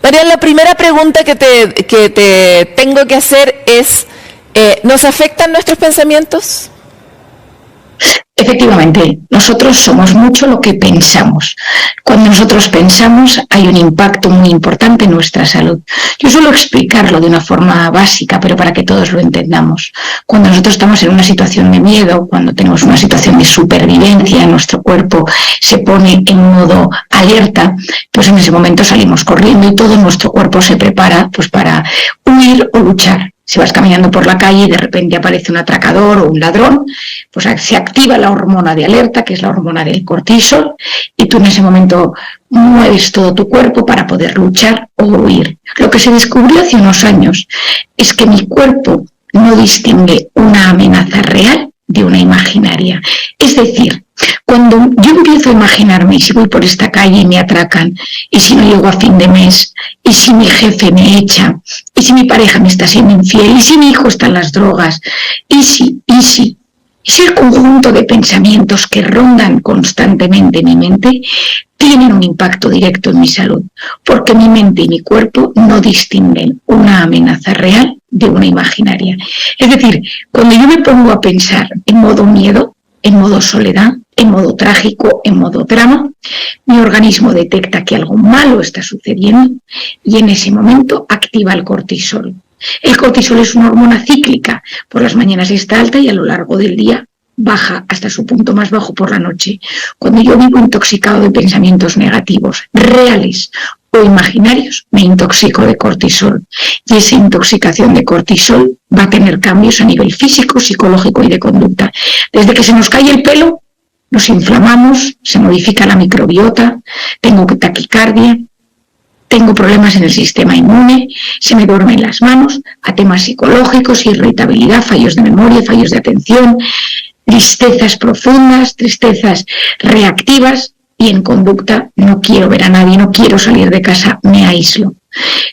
Marian, la primera pregunta que te tengo que hacer es, ¿nos afectan nuestros pensamientos? Efectivamente, nosotros somos mucho lo que pensamos. Cuando nosotros pensamos hay un impacto muy importante en nuestra salud. Yo suelo explicarlo de una forma básica, pero para que todos lo entendamos. Cuando nosotros estamos en una situación de miedo, cuando tenemos una situación de supervivencia, nuestro cuerpo se pone en modo alerta, pues en ese momento salimos corriendo y todo nuestro cuerpo se prepara pues para huir o luchar. Si vas caminando por la calle y de repente aparece un atracador o un ladrón, pues se activa la hormona de alerta, que es la hormona del cortisol, y tú en ese momento mueves todo tu cuerpo para poder luchar o huir. Lo que se descubrió hace unos años es que mi cuerpo no distingue una amenaza real de una imaginaria. Es decir, cuando yo empiezo a imaginarme, si voy por esta calle y me atracan, y si no llego a fin de mes, y si mi jefe me echa, y si mi pareja me está siendo infiel, y si mi hijo está en las drogas, y si el conjunto de pensamientos que rondan constantemente mi mente tienen un impacto directo en mi salud, porque mi mente y mi cuerpo no distinguen una amenaza real de una imaginaria. Es decir, cuando yo me pongo a pensar en modo miedo, en modo soledad, en modo trágico, en modo drama, mi organismo detecta que algo malo está sucediendo y en ese momento activa el cortisol. El cortisol es una hormona cíclica, por las mañanas está alta y a lo largo del día baja hasta su punto más bajo por la noche. Cuando yo vivo intoxicado de pensamientos negativos, reales o imaginarios, me intoxico de cortisol. Y esa intoxicación de cortisol va a tener cambios a nivel físico, psicológico y de conducta. Desde que se nos cae el pelo, nos inflamamos, se modifica la microbiota, tengo taquicardia, tengo problemas en el sistema inmune, se me duermen las manos, a temas psicológicos, irritabilidad, fallos de memoria, fallos de atención, tristezas profundas, tristezas reactivas y en conducta no quiero ver a nadie, no quiero salir de casa, me aíslo.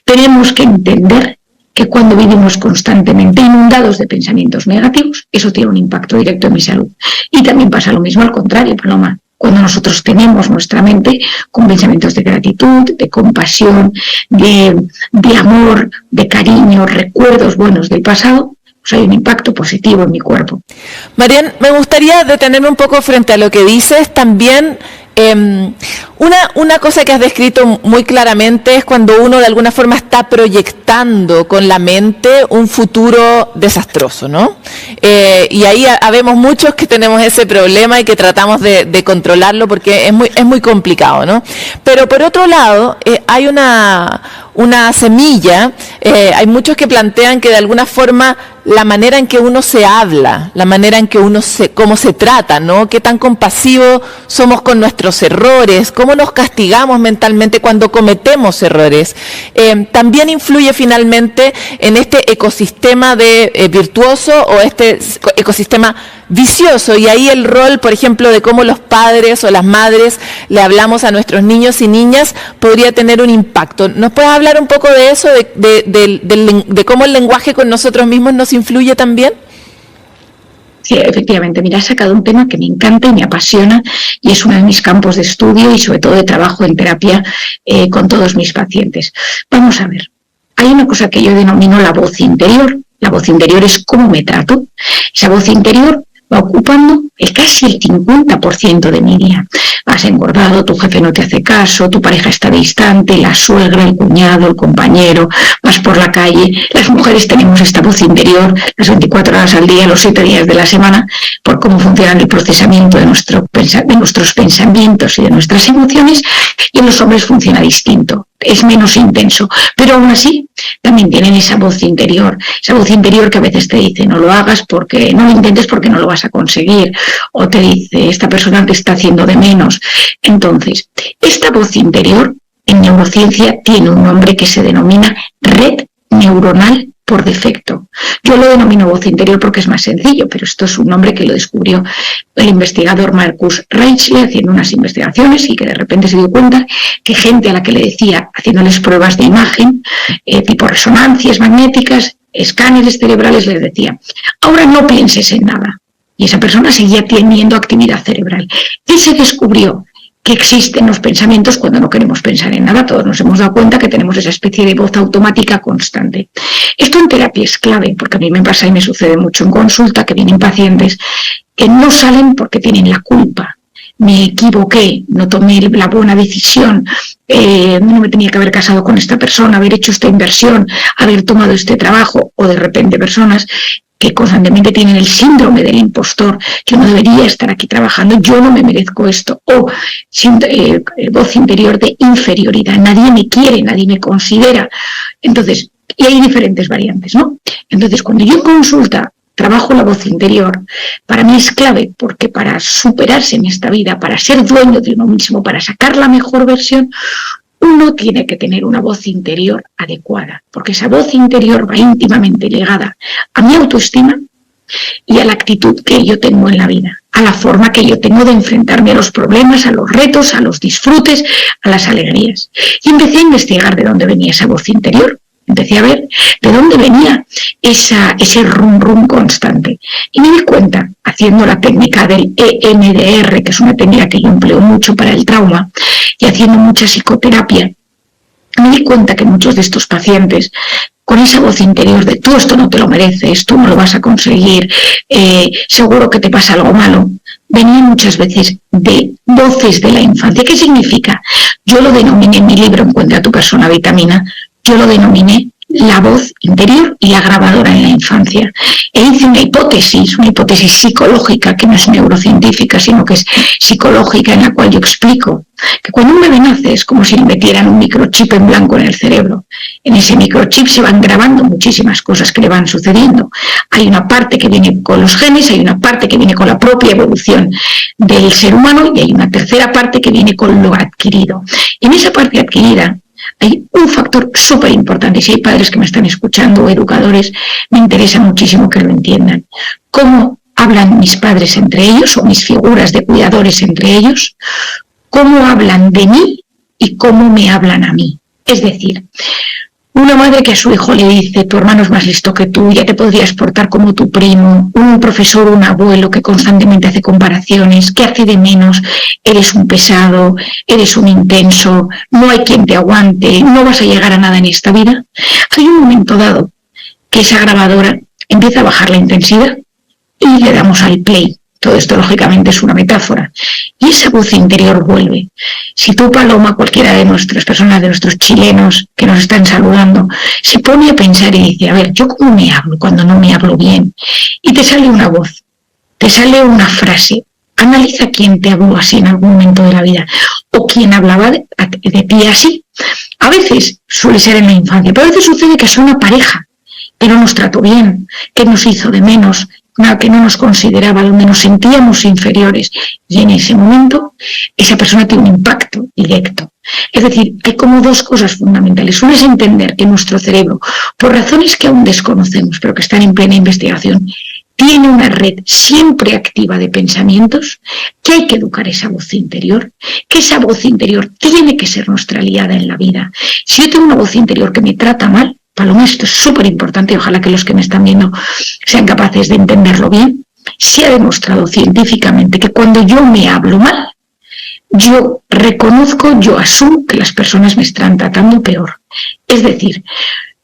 Tenemos que entender que cuando vivimos constantemente inundados de pensamientos negativos, eso tiene un impacto directo en mi salud. Y también pasa lo mismo al contrario, Paloma. Cuando nosotros tenemos nuestra mente con pensamientos de gratitud, de compasión, de amor, de cariño, recuerdos buenos del pasado, pues hay un impacto positivo en mi cuerpo. Marian, me gustaría detenerme un poco frente a lo que dices también. Una cosa que has descrito muy claramente es cuando uno de alguna forma está proyectando con la mente un futuro desastroso, ¿no? Y ahí habemos muchos que tenemos ese problema y que tratamos de controlarlo porque es muy complicado, ¿no? Pero por otro lado, hay una semilla, hay muchos que plantean que de alguna forma la manera en que uno se habla, la manera en que cómo se trata, ¿no? Qué tan compasivos somos con nuestros errores, cómo nos castigamos mentalmente cuando cometemos errores, también influye finalmente en este ecosistema virtuoso o este ecosistema vicioso, y ahí el rol, por ejemplo, de cómo los padres o las madres le hablamos a nuestros niños y niñas podría tener un impacto. ¿Nos puedes hablar un poco de eso, de cómo el lenguaje con nosotros mismos nos influye también? Sí, efectivamente. Mira, has sacado un tema que me encanta y me apasiona y es uno de mis campos de estudio y sobre todo de trabajo en terapia con todos mis pacientes. Vamos a ver, hay una cosa que yo denomino la voz interior. La voz interior es cómo me trato. Esa voz interior va ocupando casi el 50% de mi día. Has engordado, tu jefe no te hace caso, tu pareja está distante, la suegra, el cuñado, el compañero, vas por la calle. Las mujeres tenemos esta voz interior las 24 horas al día, los 7 días de la semana, por cómo funciona el procesamiento de nuestros pensamientos y de nuestras emociones, y en los hombres funciona distinto, es menos intenso, pero aún así también tienen esa voz interior que a veces te dice no lo hagas porque no lo intentes porque no lo vas a conseguir, o te dice esta persona te está haciendo de menos. Entonces, esta voz interior en neurociencia tiene un nombre que se denomina red neuronal por defecto. Yo lo denomino voz interior porque es más sencillo, pero esto es un nombre que lo descubrió el investigador Marcus Raichler haciendo unas investigaciones y que de repente se dio cuenta que gente a la que le decía, haciéndoles pruebas de imagen, tipo resonancias magnéticas, escáneres cerebrales, les decía, ahora no pienses en nada. Y esa persona seguía teniendo actividad cerebral. ¿Qué se descubrió? que existen los pensamientos cuando no queremos pensar en nada. Todos nos hemos dado cuenta que tenemos esa especie de voz automática constante. Esto en terapia es clave, porque a mí me pasa y me sucede mucho en consulta, que vienen pacientes que no salen porque tienen la culpa. Me equivoqué, no tomé la buena decisión, no me tenía que haber casado con esta persona, haber hecho esta inversión, haber tomado este trabajo, o de repente personas que constantemente tienen el síndrome del impostor, yo no debería estar aquí trabajando, yo no me merezco esto, o voz interior de inferioridad, nadie me quiere, nadie me considera. Entonces, y hay diferentes variantes, ¿no? Entonces, cuando yo en consulta trabajo la voz interior, para mí es clave, porque para superarse en esta vida, para ser dueño de uno mismo, para sacar la mejor versión, uno tiene que tener una voz interior adecuada, porque esa voz interior va íntimamente ligada a mi autoestima y a la actitud que yo tengo en la vida, a la forma que yo tengo de enfrentarme a los problemas, a los retos, a los disfrutes, a las alegrías. Y empecé a investigar de dónde venía esa voz interior. Empecé a ver de dónde venía ese rum constante. Y me di cuenta, haciendo la técnica del EMDR, que es una técnica que yo empleo mucho para el trauma, y haciendo mucha psicoterapia, me di cuenta que muchos de estos pacientes, con esa voz interior de tú esto no te lo mereces, tú no lo vas a conseguir, seguro que te pasa algo malo, venían muchas veces de voces de la infancia. ¿Qué significa? Yo lo denominé en mi libro Encuentra tu persona vitamina, yo lo denominé la voz interior y la grabadora en la infancia. E hice una hipótesis psicológica, que no es neurocientífica, sino que es psicológica, en la cual yo explico que cuando un bebé nace es como si le metieran un microchip en blanco en el cerebro. En ese microchip se van grabando muchísimas cosas que le van sucediendo. Hay una parte que viene con los genes, hay una parte que viene con la propia evolución del ser humano y hay una tercera parte que viene con lo adquirido. En esa parte adquirida hay un factor súper importante, si hay padres que me están escuchando o educadores, me interesa muchísimo que lo entiendan. ¿Cómo hablan mis padres entre ellos o mis figuras de cuidadores entre ellos? ¿Cómo hablan de mí y cómo me hablan a mí? Es decir, una madre que a su hijo le dice, tu hermano es más listo que tú, ya te podrías portar como tu primo, un profesor, un abuelo que constantemente hace comparaciones, que hace de menos, eres un pesado, eres un intenso, no hay quien te aguante, no vas a llegar a nada en esta vida. Hay un momento dado que esa grabadora empieza a bajar la intensidad y le damos al play. Todo esto, lógicamente, es una metáfora. Y esa voz interior vuelve. Si tú, Paloma, cualquiera de nuestras personas, de nuestros chilenos que nos están saludando, se pone a pensar y dice, a ver, ¿yo cómo me hablo cuando no me hablo bien? Y te sale una voz, te sale una frase. Analiza quién te habló así en algún momento de la vida o quién hablaba de ti así. A veces suele ser en la infancia, pero a veces sucede que es una pareja que no nos trató bien, que nos hizo de menos, que no nos consideraba, donde nos sentíamos inferiores. Y en ese momento, esa persona tiene un impacto directo. Es decir, hay como dos cosas fundamentales. Una es entender que nuestro cerebro, por razones que aún desconocemos, pero que están en plena investigación, tiene una red siempre activa de pensamientos, que hay que educar esa voz interior, que esa voz interior tiene que ser nuestra aliada en la vida. Si yo tengo una voz interior que me trata mal, Paloma, esto es súper importante, ojalá que los que me están viendo sean capaces de entenderlo bien. Se ha demostrado científicamente que cuando yo me hablo mal, yo reconozco, yo asumo que las personas me están tratando peor. Es decir,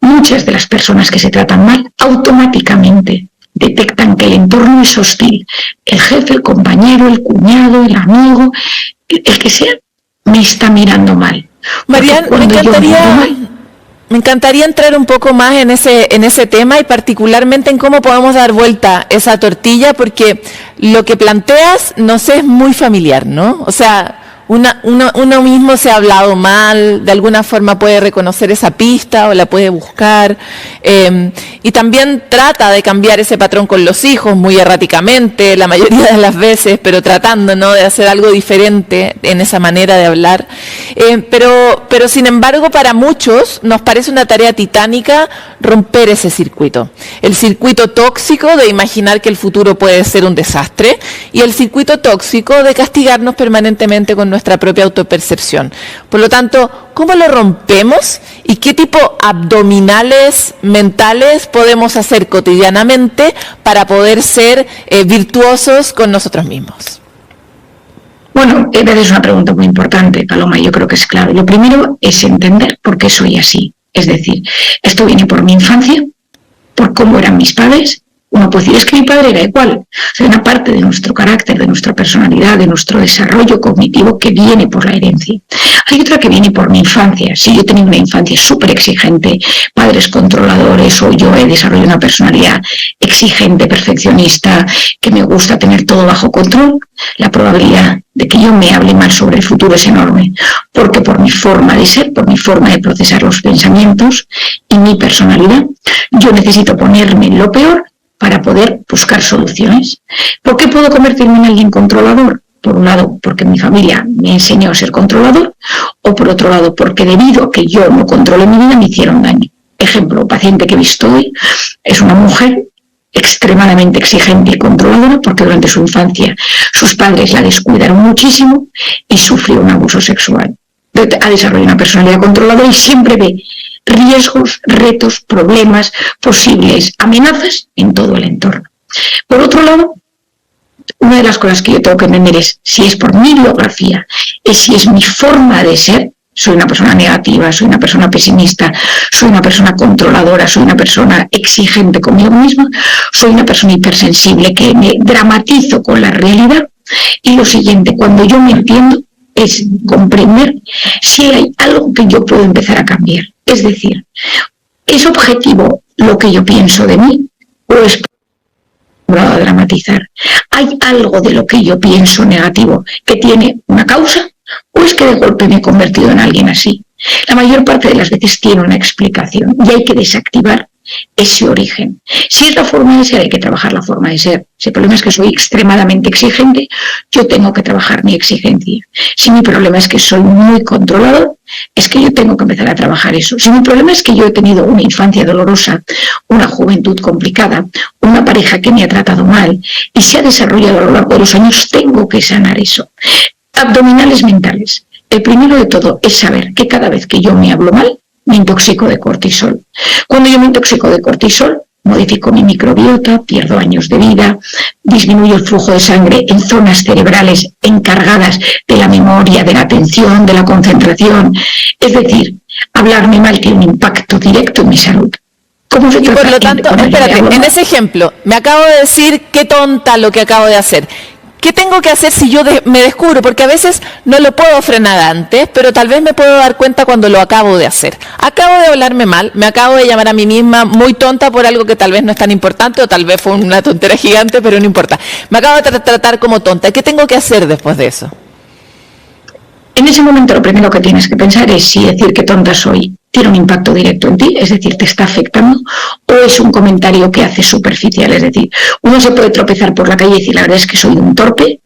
muchas de las personas que se tratan mal automáticamente detectan que el entorno es hostil. El jefe, el compañero, el cuñado, el amigo, el que sea, me está mirando mal. Marian, me encantaría entrar un poco más en ese tema y particularmente en cómo podemos dar vuelta esa tortilla, porque lo que planteas nos es muy familiar, ¿no? O sea, uno mismo se ha hablado mal, de alguna forma puede reconocer esa pista o la puede buscar, y también trata de cambiar ese patrón con los hijos muy erráticamente, la mayoría de las veces, pero tratando, ¿no?, de hacer algo diferente en esa manera de hablar. Pero sin embargo, para muchos nos parece una tarea titánica romper ese circuito. El circuito tóxico de imaginar que el futuro puede ser un desastre y el circuito tóxico de castigarnos permanentemente con nuestra propia autopercepción. Por lo tanto, ¿cómo lo rompemos y qué tipo abdominales mentales podemos hacer cotidianamente para poder ser virtuosos con nosotros mismos? Bueno, es una pregunta muy importante, Paloma, yo creo que es clave. Lo primero es entender por qué soy así. Es decir, esto viene por mi infancia, por cómo eran mis padres. Uno puede decir, es que mi padre era igual. O sea, hay una parte de nuestro carácter, de nuestra personalidad, de nuestro desarrollo cognitivo que viene por la herencia. Hay otra que viene por mi infancia. Si yo he tenido una infancia súper exigente, padres controladores, o yo he desarrollado una personalidad exigente, perfeccionista, que me gusta tener todo bajo control, la probabilidad de que yo me hable mal sobre el futuro es enorme, porque por mi forma de ser, por mi forma de procesar los pensamientos y mi personalidad, yo necesito ponerme en lo peor para poder buscar soluciones. ¿Por qué puedo convertirme en alguien controlador? Por un lado, porque mi familia me enseñó a ser controlador, o por otro lado, porque debido a que yo no controlé mi vida, me hicieron daño. Ejemplo, paciente que he visto hoy es una mujer extremadamente exigente y controladora, porque durante su infancia sus padres la descuidaron muchísimo y sufrió un abuso sexual. Ha desarrollado una personalidad controladora y siempre ve riesgos, retos, problemas, posibles amenazas en todo el entorno. Por otro lado, una de las cosas que yo tengo que entender es si es por mi biografía, si es mi forma de ser. Soy una persona negativa, soy una persona pesimista, soy una persona controladora, soy una persona exigente conmigo misma, soy una persona hipersensible que me dramatizo con la realidad. Y lo siguiente, cuando yo me entiendo, es comprender si hay algo que yo puedo empezar a cambiar. Es decir, ¿es objetivo lo que yo pienso de mí o es a dramatizar? ¿Hay algo de lo que yo pienso negativo que tiene una causa o es que de golpe me he convertido en alguien así? La mayor parte de las veces tiene una explicación y hay que desactivar ese origen. Si es la forma de ser, hay que trabajar la forma de ser. Si el problema es que soy extremadamente exigente, yo tengo que trabajar mi exigencia. Si mi problema es que soy muy controlador, es que yo tengo que empezar a trabajar eso. Si mi problema es que yo he tenido una infancia dolorosa, una juventud complicada, una pareja que me ha tratado mal y se ha desarrollado a lo largo de los años, tengo que sanar eso. Abdominales mentales. El primero de todo es saber que cada vez que yo me hablo mal, me intoxico de cortisol. Cuando yo me intoxico de cortisol, modifico mi microbiota, pierdo años de vida, disminuyo el flujo de sangre en zonas cerebrales encargadas de la memoria, de la atención, de la concentración. Es decir, hablarme mal tiene un impacto directo en mi salud. ¿Cómo se trata? Y por lo tanto, espérate, en ese ejemplo, me acabo de decir qué tonta lo que acabo de hacer. ¿Qué tengo que hacer si yo me descubro? Porque a veces no lo puedo frenar antes, pero tal vez me puedo dar cuenta cuando lo acabo de hacer. Acabo de hablarme mal, me acabo de llamar a mí misma muy tonta por algo que tal vez no es tan importante o tal vez fue una tontera gigante, pero no importa. Me acabo de tratar como tonta. ¿Qué tengo que hacer después de eso? En ese momento lo primero que tienes que pensar es si decir que tonta soy tiene un impacto directo en ti, es decir, te está afectando, o es un comentario que hace superficial, es decir, uno se puede tropezar por la calle y decir la verdad es que soy un torpe,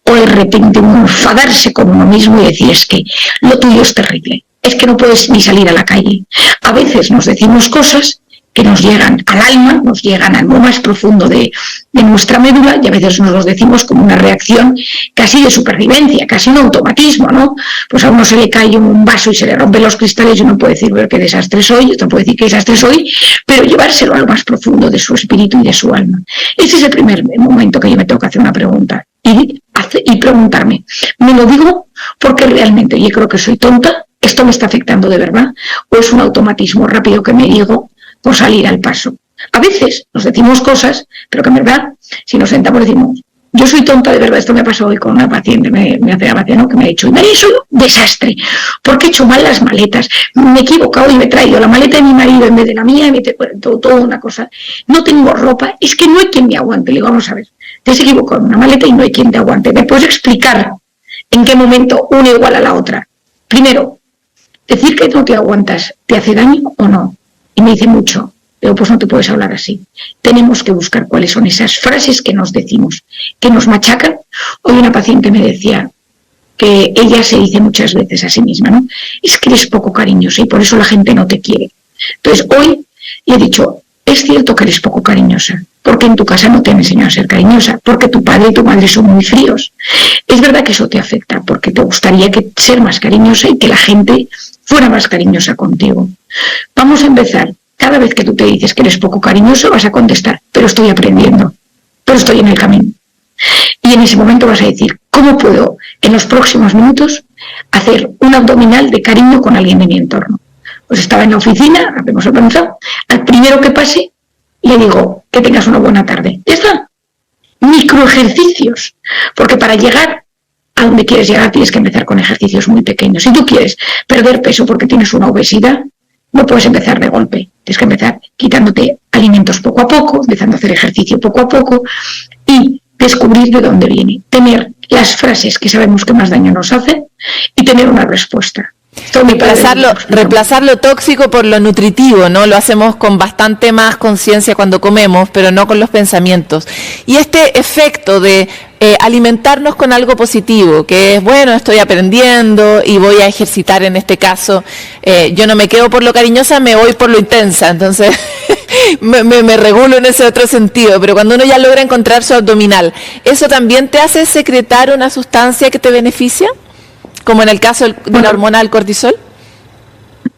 o de repente uno enfadarse con uno mismo y decir es que lo tuyo es terrible, es que no puedes ni salir a la calle. A veces nos decimos cosas que nos llegan al alma, nos llegan al más profundo de nuestra médula y a veces nos los decimos como una reacción casi de supervivencia, casi un automatismo, ¿no? Pues a uno se le cae un vaso y se le rompen los cristales y uno puede decir, qué desastre soy, otro puede decir qué desastre soy, pero llevárselo a lo más profundo de su espíritu y de su alma. Ese es el primer momento que yo me tengo que hacer una pregunta y preguntarme, ¿me lo digo porque realmente yo creo que soy tonta? ¿Esto me está afectando de verdad? ¿O es un automatismo rápido que me digo por salir al paso? A veces nos decimos cosas, pero que en verdad, si nos sentamos decimos, yo soy tonta de verdad, esto me ha pasado hoy con una paciente, me hace la paciente, ¿no? Que me ha dicho, María, soy un desastre, porque he hecho mal las maletas, me he equivocado y me he traído la maleta de mi marido en vez de la mía, y me he toda una cosa, no tengo ropa, es que no hay quien me aguante. Le digo, vamos a ver, te has equivocado en una maleta y no hay quien te aguante. ¿Me puedes explicar en qué momento una igual a la otra? Primero, decir que no te aguantas, ¿te hace daño o no? Y me dice mucho. Pero pues no te puedes hablar así. Tenemos que buscar cuáles son esas frases que nos decimos, que nos machacan. Hoy una paciente me decía que ella se dice muchas veces a sí misma, ¿no? Es que eres poco cariñosa y por eso la gente no te quiere. Entonces hoy le he dicho, es cierto que eres poco cariñosa, porque en tu casa no te han enseñado a ser cariñosa, porque tu padre y tu madre son muy fríos. Es verdad que eso te afecta, porque te gustaría ser más cariñosa y que la gente fuera más cariñosa contigo. Vamos a empezar. Cada vez que tú te dices que eres poco cariñoso, vas a contestar, pero estoy aprendiendo, pero estoy en el camino. Y en ese momento vas a decir, ¿cómo puedo en los próximos minutos hacer un abdominal de cariño con alguien de mi entorno? Pues estaba en la oficina, habíamos organizado, al primero que pase le digo, que tengas una buena tarde. Ya está. Microejercicios, porque para llegar a donde quieres llegar tienes que empezar con ejercicios muy pequeños. Si tú quieres perder peso porque tienes una obesidad, no puedes empezar de golpe. Tienes que empezar quitándote alimentos poco a poco, empezando a hacer ejercicio poco a poco y descubrir de dónde viene. Tener las frases que sabemos que más daño nos hacen y tener una respuesta. Reemplazar lo tóxico por lo nutritivo, ¿no? Lo hacemos con bastante más conciencia cuando comemos, pero no con los pensamientos. Y este efecto de alimentarnos con algo positivo, que es, bueno, estoy aprendiendo y voy a ejercitar en este caso, yo no me quedo por lo cariñosa, me voy por lo intensa, entonces me regulo en ese otro sentido, pero cuando uno ya logra encontrar su abdominal, ¿eso también te hace secretar una sustancia que te beneficia? Como en el caso de la hormona del cortisol.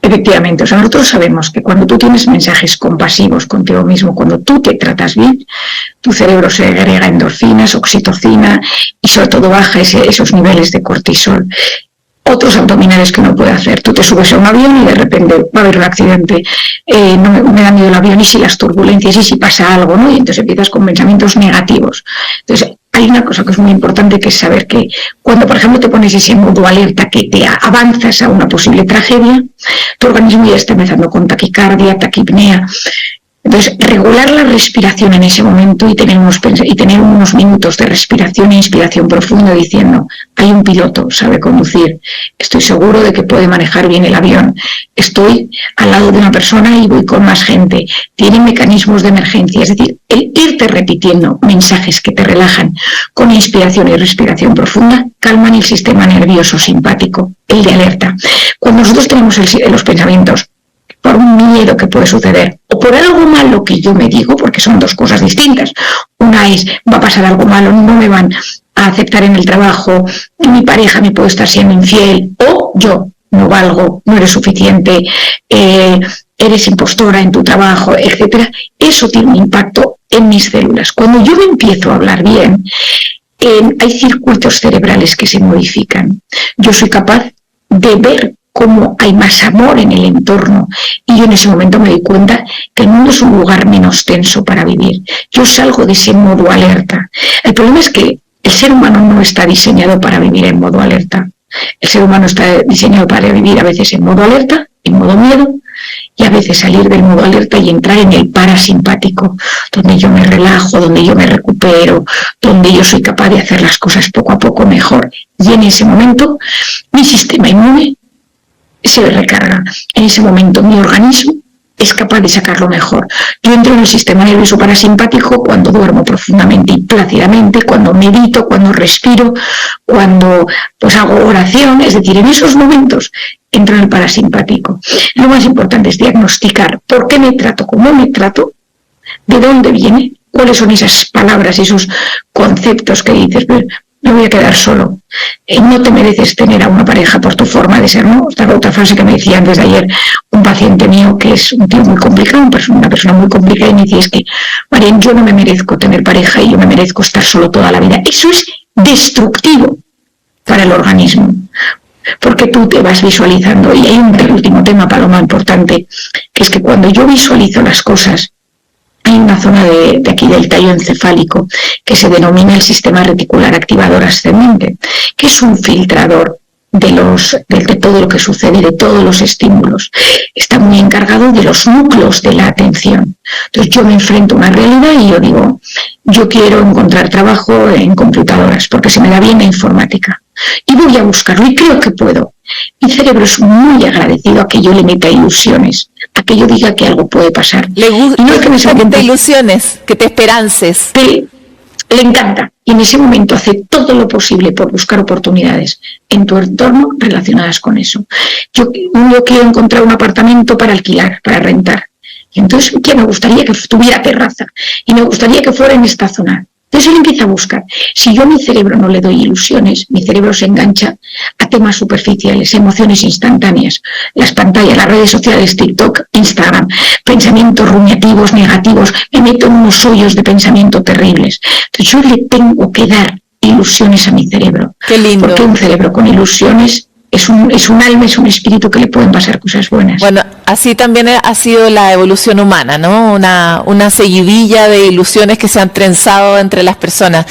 Efectivamente, o sea, nosotros sabemos que cuando tú tienes mensajes compasivos contigo mismo, cuando tú te tratas bien, tu cerebro se agrega endorfinas, oxitocina y sobre todo baja esos niveles de cortisol. Otros abdominales que uno puede hacer, tú te subes a un avión y de repente va a haber un accidente, no me da miedo el avión y si las turbulencias y si pasa algo, ¿no? Y entonces empiezas con pensamientos negativos. Entonces, hay una cosa que es muy importante, que es saber que cuando, por ejemplo, te pones ese modo alerta que te avanzas a una posible tragedia, tu organismo ya está empezando con taquicardia, taquipnea. Entonces, regular la respiración en ese momento y tener unos minutos de respiración e inspiración profunda diciendo, hay un piloto, sabe conducir, estoy seguro de que puede manejar bien el avión, estoy al lado de una persona y voy con más gente, tiene mecanismos de emergencia. Es decir, el irte repitiendo mensajes que te relajan con inspiración y respiración profunda calman el sistema nervioso simpático, el de alerta. Cuando nosotros tenemos los pensamientos por un miedo que puede suceder o por algo malo que yo me digo, porque son dos cosas distintas. Una es, va a pasar algo malo, no me van a aceptar en el trabajo, mi pareja me puede estar siendo infiel, o yo no valgo, no eres suficiente, eres impostora en tu trabajo, etcétera. Eso tiene un impacto en mis células. Cuando yo me empiezo a hablar bien, hay circuitos cerebrales que se modifican. Yo soy capaz de ver cómo hay más amor en el entorno y yo en ese momento me doy cuenta que el mundo es un lugar menos tenso para vivir. Yo salgo de ese modo alerta. El problema es que el ser humano no está diseñado para vivir en modo alerta. El ser humano está diseñado para vivir a veces en modo alerta, en modo miedo, y a veces salir del modo alerta y entrar en el parasimpático, donde yo me relajo, donde yo me recupero, donde yo soy capaz de hacer las cosas poco a poco mejor. Y en ese momento mi sistema inmune se recarga. En ese momento mi organismo es capaz de sacarlo mejor. Yo entro en el sistema nervioso parasimpático cuando duermo profundamente y plácidamente, cuando medito, cuando respiro, cuando pues hago oración. Es decir, en esos momentos entro en el parasimpático. Lo más importante es diagnosticar por qué me trato, cómo me trato, de dónde viene, cuáles son esas palabras, esos conceptos que dices, me voy a quedar solo, no te mereces tener a una pareja por tu forma de ser, ¿no? Esta otra frase que me decía antes de ayer un paciente mío que es un tío muy complicado, una persona muy complicada, y me decía, es que, Marian, yo no me merezco tener pareja y yo me merezco estar solo toda la vida. Eso es destructivo para el organismo, porque tú te vas visualizando. Y hay un último tema, Paloma, importante, que es que cuando yo visualizo las cosas, hay una zona de aquí del tallo encefálico que se denomina el sistema reticular activador ascendente, que es un filtrador de todo lo que sucede, de todos los estímulos. Está muy encargado de los núcleos de la atención. Entonces yo me enfrento a una realidad y yo digo, yo quiero encontrar trabajo en computadoras porque se me da bien la informática. Y voy a buscarlo y creo que puedo. Mi cerebro es muy agradecido a que yo le meta ilusiones, a que yo diga que algo puede pasar. Le gusta que te ilusiones, que te esperances. Le encanta. Y en ese momento hace todo lo posible por buscar oportunidades en tu entorno relacionadas con eso. Yo quiero encontrar un apartamento para alquilar, para rentar. Y entonces, ¿qué me gustaría? Que tuviera terraza. Y me gustaría que fuera en esta zona. Entonces él empieza a buscar. Si yo a mi cerebro no le doy ilusiones, mi cerebro se engancha a temas superficiales, emociones instantáneas, las pantallas, las redes sociales, TikTok, Instagram, pensamientos rumiativos, negativos, me meto en unos hoyos de pensamiento terribles. Entonces yo le tengo que dar ilusiones a mi cerebro. Qué lindo. Porque un cerebro con ilusiones es un alma, es un espíritu que le pueden pasar cosas buenas. Bueno, así también ha sido la evolución humana, ¿no? Una seguidilla de ilusiones que se han trenzado entre las personas.